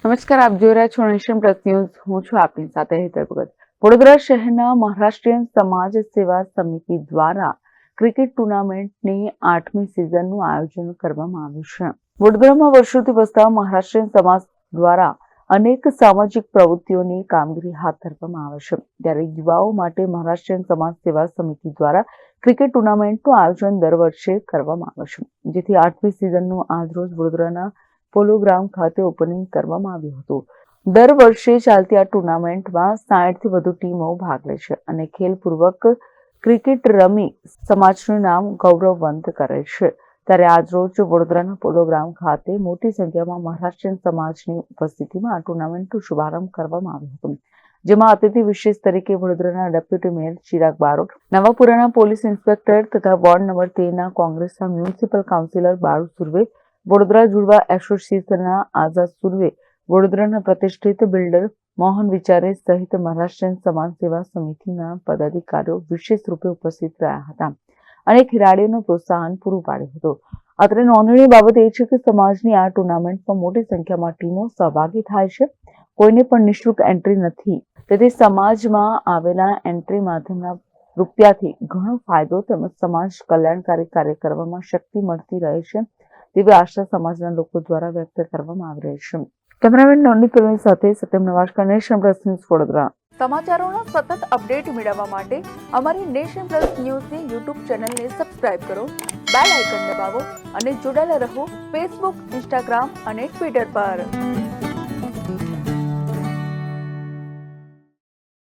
નમસ્કાર, આપ જોઈ રહ્યા છો નેશન પ્લસ ન્યૂઝ. હું છું આપની સાથે હેતર ભગત. વડોદરા શહેરના મહારાષ્ટ્રીયન સમાજ સેવા સમિતિ દ્વારા ક્રિકેટ ટુર્નામેન્ટની 8મી સિઝનનું આયોજન કરવામાં આવ્યું છે. વડોદરામાં વર્ષોથી વસતા મહારાષ્ટ્રીયન સમાજ દ્વારા અનેક સામાજિક પ્રવૃત્તિઓની કામગીરી હાથ ધરવામાં આવે છે. ત્યારે યુવાઓ માટે મહારાષ્ટ્રીયન સમાજ સેવા સમિતિ દ્વારા ક્રિકેટ ટુર્નામેન્ટનું આયોજન દર વર્ષે કરવામાં આવે છે, જેથી 8મી સિઝનનું આજરોજ વડોદરાના પોલો ગ્રાઉન્ડ ખાતે ઓપનિંગ કરવામાં આવ્યું હતું. દર વર્ષે ચાલતી આ ટુર્નામેન્ટમાં 60થી વધુ ટીમો ભાગ લે છે અને ખેલપૂર્વક ક્રિકેટ રમી સમાજનું નામ ગૌરવવંત કરે છે. ત્યારે આજરોજ વડોદરાના પોલો ગ્રાઉન્ડ ખાતે મોટી સંખ્યામાં મહારાષ્ટ્રીયન સમાજની ઉપસ્થિતિમાં આ ટુર્નામેન્ટનો શુભારંભ કરવામાં આવ્યો હતો, જેમાં અતિથિ વિશેષ તરીકે વડોદરાના ડેપ્યુટી મેયર ચિરાગ બારોટ, નવાપુરાના પોલીસ ઇન્સ્પેક્ટર તથા વોર્ડ નંબર 13ના કોંગ્રેસના મ્યુનિસિપલ કાઉન્સિલર બાળુ સુર્વે, વડોદરા જુડવા એસોસિએશનના આઝાદ સુર્વે, વડોદરાના પ્રતિષ્ઠિત બિલ્ડર મોહન વિચારે સહિત મહારાષ્ટ્રીયન સમાજ સેવા સમિતિના પદાધિકારીઓ વિશેષ રૂપે ઉપસ્થિત રહ્યા હતા અને ખેલાડીઓને પ્રોત્સાહન પૂરું પાડ્યું હતું. અત્રે નોંધનીય બાબત એ છે કે સમાજની આ ટુર્નામેન્ટમાં મોટી સંખ્યામાં ટીમો સહભાગી થાય છે. કોઈને પણ નિઃશુલ્ક એન્ટ્રી નથી, તેથી સમાજમાં આવેલા એન્ટ્રી માધ્યમના રૂપિયાથી ઘણો ફાયદો તેમજ સમાજ કલ્યાણકારી કાર્ય કરવામાં શક્તિ મળતી રહે છે તેવી આશા સમાજના લોકો દ્વારા વ્યક્ત કરવામાં આવી રહી છે. કેમેરામેન નોંદની ફિલ્મની સાથે સત્યમ નવાશકા, નેશન પ્લસ ન્યૂઝ, વડોદરા. સમાચારોનો સતત અપડેટ મેળવવા માટે અમારી નેશન પ્લસ ન્યૂઝની યુટ્યુબ ચેનલને સબસ્ક્રાઇબ કરો, બેલ આઇકન દબાવો અને જોડાયેલા રહો ફેસબુક, ઇન્સ્ટાગ્રામ અને ટ્વિટર પર.